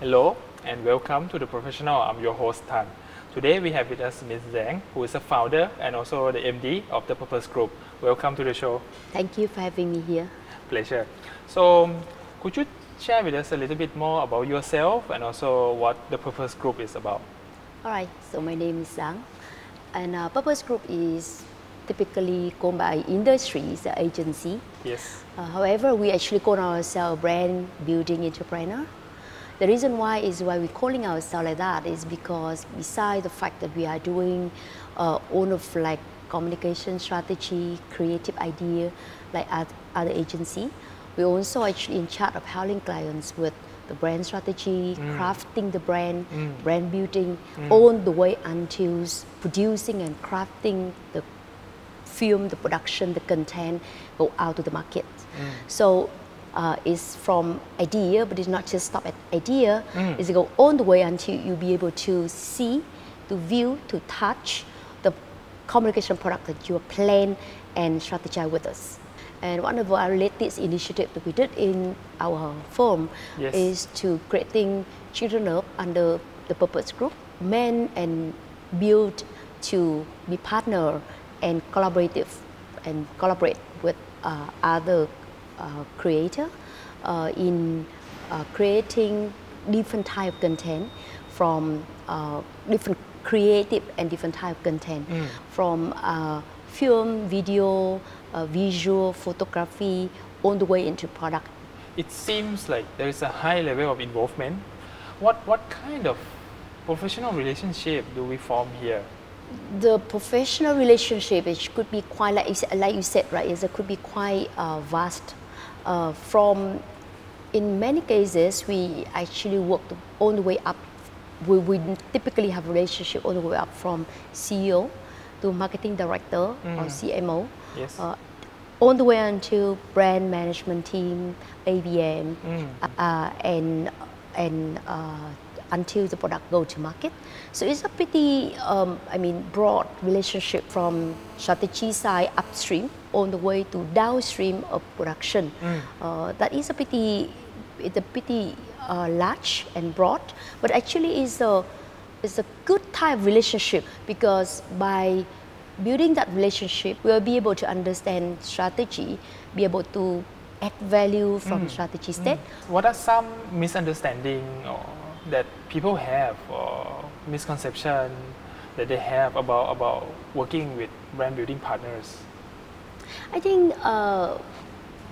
Hello and welcome to The Professional. I'm your host Thann. Today we have with us Ms. Giang, who is a founder and also the MD of the Purpose Group. Welcome to the show. Thank you for having me here. Pleasure. So, could you share with us a little bit more about yourself and also what the Purpose Group is about? Alright, so my name is Giang, and Purpose Group is typically called by industries, the agency. Yes. However, we actually call ourselves brand building entrepreneur. The reason why we're calling ourselves like that is because besides the fact that we are doing all of like communication strategy, creative idea, like other agency, we're also actually in charge of helping clients with the brand strategy, crafting the brand, brand building, all the way until producing and crafting the film, the production, the content go out to the market. So it's from idea, but it's not just stop at idea. It's go all the way until you be able to see, to view, to touch the communication product that you plan and strategize with us. And one of our latest initiatives that we did in our firm is to creating children up under the Purpose Group, men and build to be partner and collaborative and collaborate with other creator in creating different type of content from different creative and different type of content from film, video, visual, photography, all the way into product. It seems like there is a high level of involvement. What kind of professional relationship do we form here? The professional relationship, it could be quite, like you said, right? It could be quite vast. From, in many cases, we actually work all the way up. We typically have a relationship all the way up from CEO to marketing director or CMO, all the way until brand management team, ABM, and until the product go to market. So it's a pretty, broad relationship from strategy side upstream all the way to downstream of production. That is a pretty, large and broad, but actually it's a good type of relationship because by building that relationship, we'll be able to understand strategy, be able to add value from strategy state. What are some misunderstandings that people have or misconception that they have about working with brand building partners? I think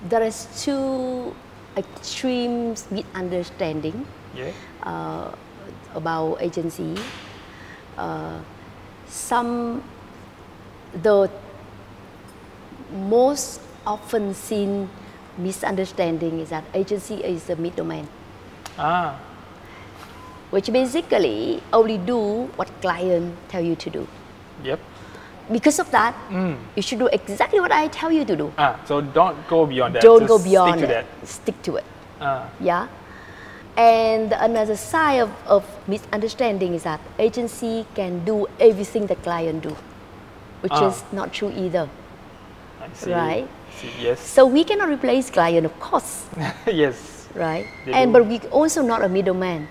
there is two extreme misunderstanding about agency. The most often seen misunderstanding is that agency is a middleman. Which basically only do what client tell you to do. Yep. Because of that, you should do exactly what I tell you to do. So don't go beyond that. Don't go beyond stick to that. Stick to it. Yeah. And another side of misunderstanding is that agency can do everything the client do, which is not true either. I see. Right? Yes. So we cannot replace client, of course. Yes. Right. But we also not a middleman.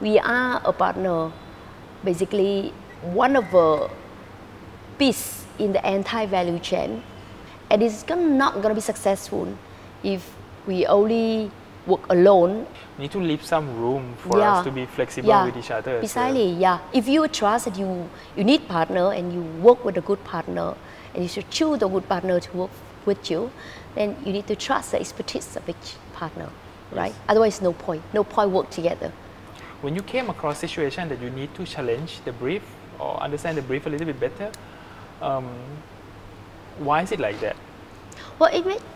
We are a partner, basically one of the piece in the entire value chain, and it's not going to be successful if we only work alone. We need to leave some room for us to be flexible with each other. Precisely, if you trust that you need partner and you work with a good partner, and you should choose a good partner to work with you, then you need to trust the expertise of each partner, right? Otherwise, no point work together. When you came across a situation that you need to challenge the brief or understand the brief a little bit better, why is it like that? Well,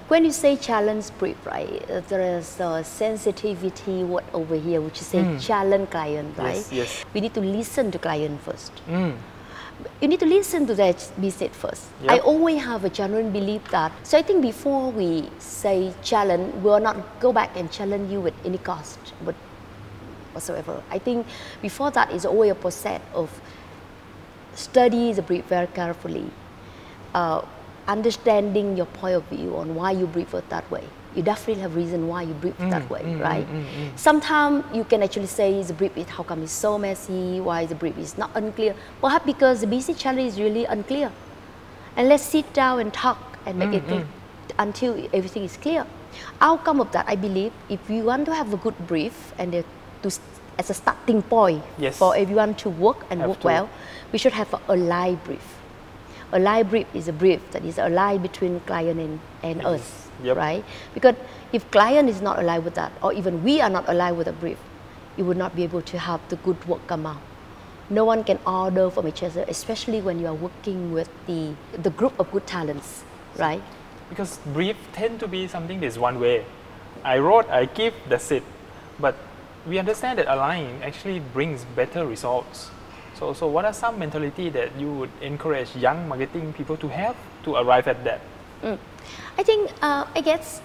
when you say challenge brief, right, there is a sensitivity word over here, which is say challenge client, right? Yes. We need to listen to client first. You need to listen to that business first. Yep. I always have a genuine belief that, so I think before we say challenge, we will not go back and challenge you with any cost, but whatsoever. I think before that is always a process of study the brief very carefully, understanding your point of view on why you brief it that way. you definitely have reason why you brief that way, right? Sometimes you can actually say the brief is how come it's so messy, why the brief is not unclear. Perhaps because the business challenge is really unclear. And let's sit down and talk and make it until everything is clear. Outcome of that, I believe, if we want to have a good brief and as a starting point for everyone to work and work well, we should have a live brief. A live brief is a brief that is aligned between client and us, right? Because if client is not aligned with that, or even we are not aligned with a brief, you would not be able to have the good work come out. No one can order from each other, especially when you are working with the group of good talents, right? Because brief tend to be something that's one way. I wrote, I give, that's it. But we understand that aligning actually brings better results. So what are some mentality that you would encourage young marketing people to have to arrive at that? I think, I guess,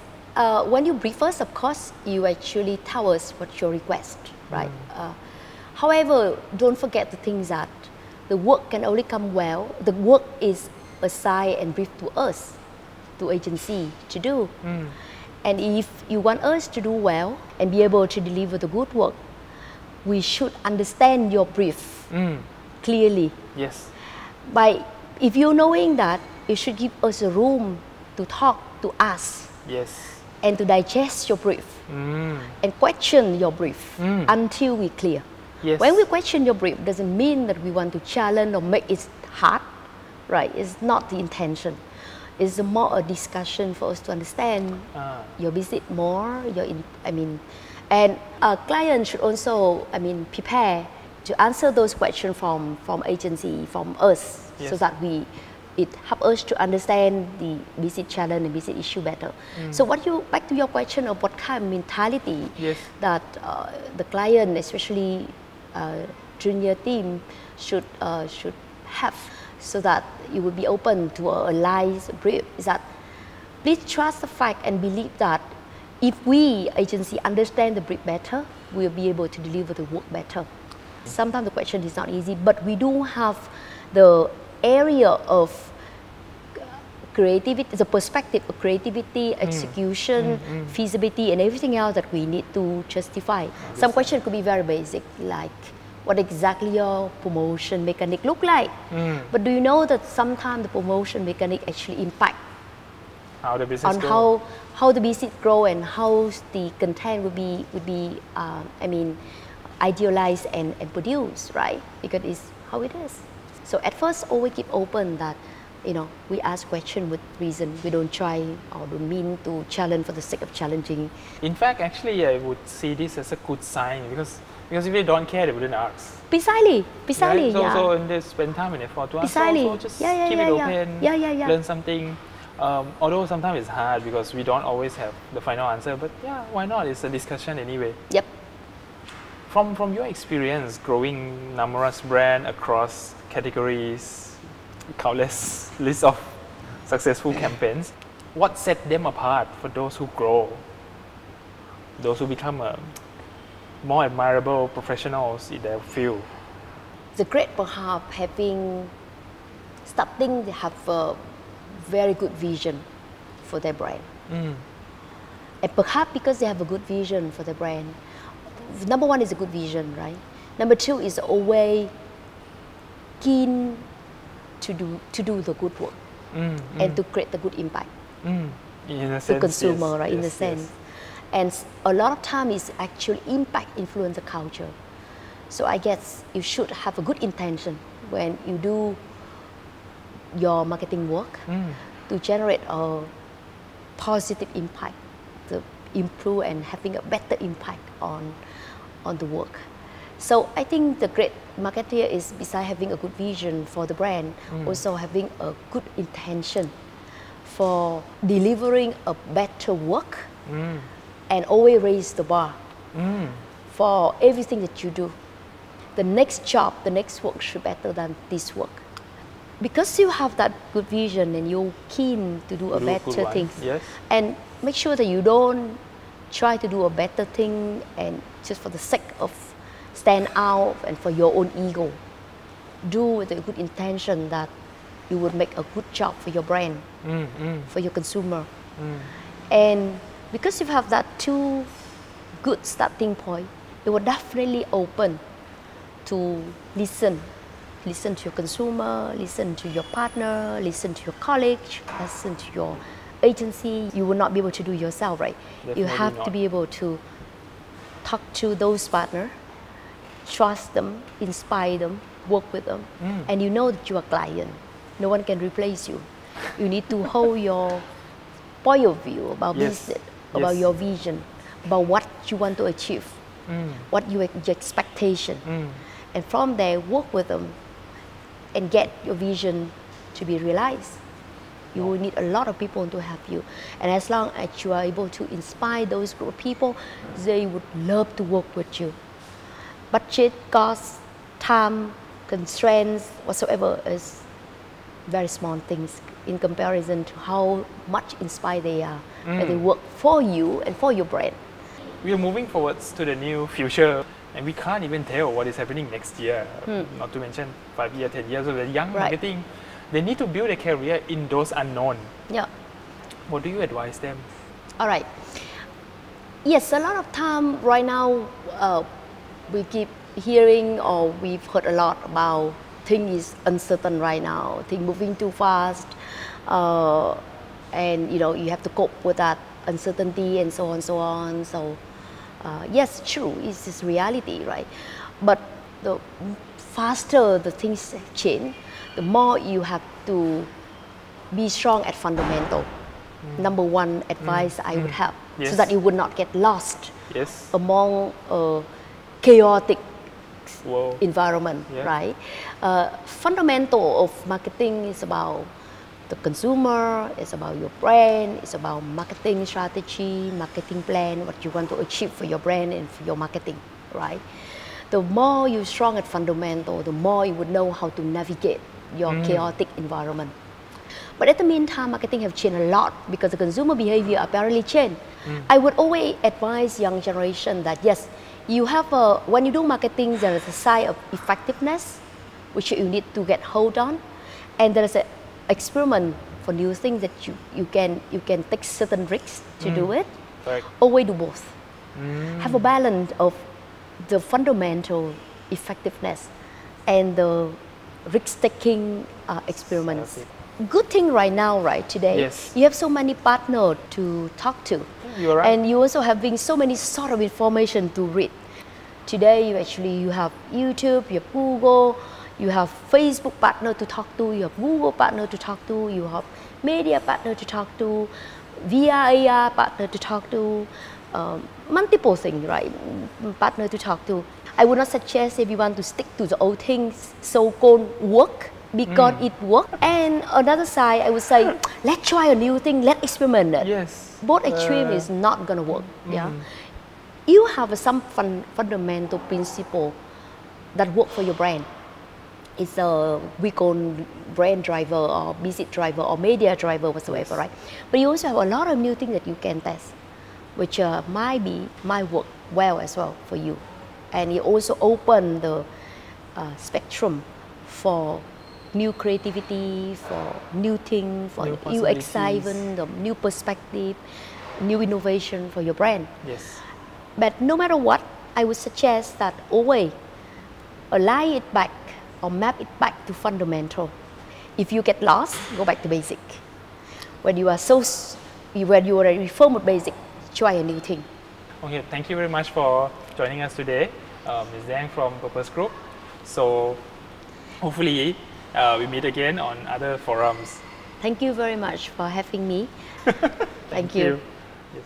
when you brief us, of course, you actually tell us what's your request, right? However, don't forget the things that the work can only come well. The work is assigned and briefed to us, to agency to do. And if you want us to do well and be able to deliver the good work, we should understand your brief clearly. Yes. If you're knowing that, you should give us a room to talk, to ask. Yes. And to digest your brief. And question your brief until we clear. Yes. When we question your brief, doesn't mean that we want to challenge or make it hard, right? It's not the intention. It's more a discussion for us to understand your business more. And a client should also, prepare to answer those questions from agency, from us, so that it helps us to understand the business challenge and business issue better. So back to your question of what kind of mentality that the client, especially junior team, should have, so that you would be open to a live brief, is that please trust the fact and believe that if we, agency, understand the brief better, we'll be able to deliver the work better. Sometimes the question is not easy, but we do have the area of creativity, the perspective of creativity, execution, feasibility, and everything else that we need to justify. Some questions could be very basic, like what exactly your promotion mechanic look like. But do you know that sometimes the promotion mechanic actually impact how the business on how the business grow and how the content would be idealized and produced, right? Because it's how it is. So at first, always keep open that, we ask questions with reason. We don't try or don't mean to challenge for the sake of challenging. In fact, actually, I would see this as a good sign because if they don't care, they wouldn't ask. Precisely, right? yeah. So and they spend time and effort to ask. So just keep it open, learn something. Although sometimes it's hard because we don't always have the final answer, but yeah, why not? It's a discussion anyway. Yep. From your experience growing numerous brands across categories, countless list of successful campaigns, what set them apart for those who grow, those who become more admirable professionals in their field? The great perhaps starting they have a very good vision for their brand. And perhaps because they have a good vision for their brand, number one is a good vision, right? Number two is always keen to do the good work and to create the good impact to consumer, right? In a sense. And a lot of time is actually impact influence the culture. So I guess you should have a good intention when you do your marketing work to generate a positive impact, to improve and having a better impact on the work. So I think the great marketer is, besides having a good vision for the brand, also having a good intention for delivering a better work and always raise the bar for everything that you do. The next job, the next work should be better than this work. Because you have that good vision and you're keen to do a better thing. And make sure that you don't try to do a better thing and just for the sake of stand out and for your own ego. Do with a good intention that you would make a good job for your brand, for your consumer. And Because you have that two good starting point, it will definitely open to listen to your consumer, listen to your partner, listen to your colleague, listen to your agency. You will not be able to do yourself, right? Definitely you have not. to be able to talk to those partners, trust them, inspire them, work with them, and you know that you are a client. No one can replace you. You need to hold your point of view about Yes. business, about Yes. your vision, about what you want to achieve, what your expectation, and from there work with them and get your vision to be realized. You will need a lot of people to help you, and as long as you are able to inspire those group of people, they would love to work with you. Budget, cost, time, constraints, whatsoever is very small things in comparison to how much inspired they are when they work for you and for your brand. We are moving forwards to the new future, and we can't even tell what is happening next year. Not to mention 5 years, 10 years. So the young Right. marketing, they need to build a career in those unknown. Yeah. What do you advise them? All right. Yes, a lot of time right now we keep hearing or we've heard a lot about things is uncertain right now, things moving too fast, and you have to cope with that uncertainty and so on, so on. So yes, true, it's just reality, right? But the faster the things change, the more you have to be strong at fundamental. Number one advice I would have, Yes. so that you would not get lost Yes. among a chaotic Whoa. environment, Yeah. right? Fundamental of marketing is about the consumer, it's about your brand, it's about marketing strategy, marketing plan, what you want to achieve for your brand and for your marketing, right? The more you're strong at fundamental, the more you would know how to navigate your chaotic environment. But at the meantime, marketing have changed a lot because the consumer behavior apparently changed. I would always advise young generation that yes, you have when you do marketing, there is a side of effectiveness, which you need to get hold on, and there is an experiment for new things that you can take certain risks to do it. Correct. Always do both. Have a balance of the fundamental effectiveness and the risk-taking experiments. Perfect. Good thing right now, right, today, Yes. you have so many partners to talk to. You're right. And you also having so many sort of information to read. Today, you have YouTube, you have Google, you have Facebook partner to talk to, you have Google partner to talk to, you have media partner to talk to, VIA partner to talk to, multiple things, right? Partner to talk to. I would not suggest everyone to stick to the old things, so-called work, because it works. And another side, I would say, let's try a new thing, let's experiment it. Yes. Both extreme is not gonna work. Yeah, you have some fundamental principle that work for your brand. It's a we call brand driver or visit driver or media driver whatsoever, right? But you also have a lot of new things that you can test, which might work well as well for you, and it also open the spectrum for new creativity, for new things, for New new possibilities. excitement, the new perspective, new innovation for your brand. Yes. But no matter what, I would suggest that always align it back or map it back to fundamental. If you get lost, go back to basic. When you are when you already firm with basic, try a new thing. Okay, thank you very much for joining us today, Ms. Giang from Purpose Group. So hopefully we meet again on other forums. Thank you very much for having me. Thank you. Yes.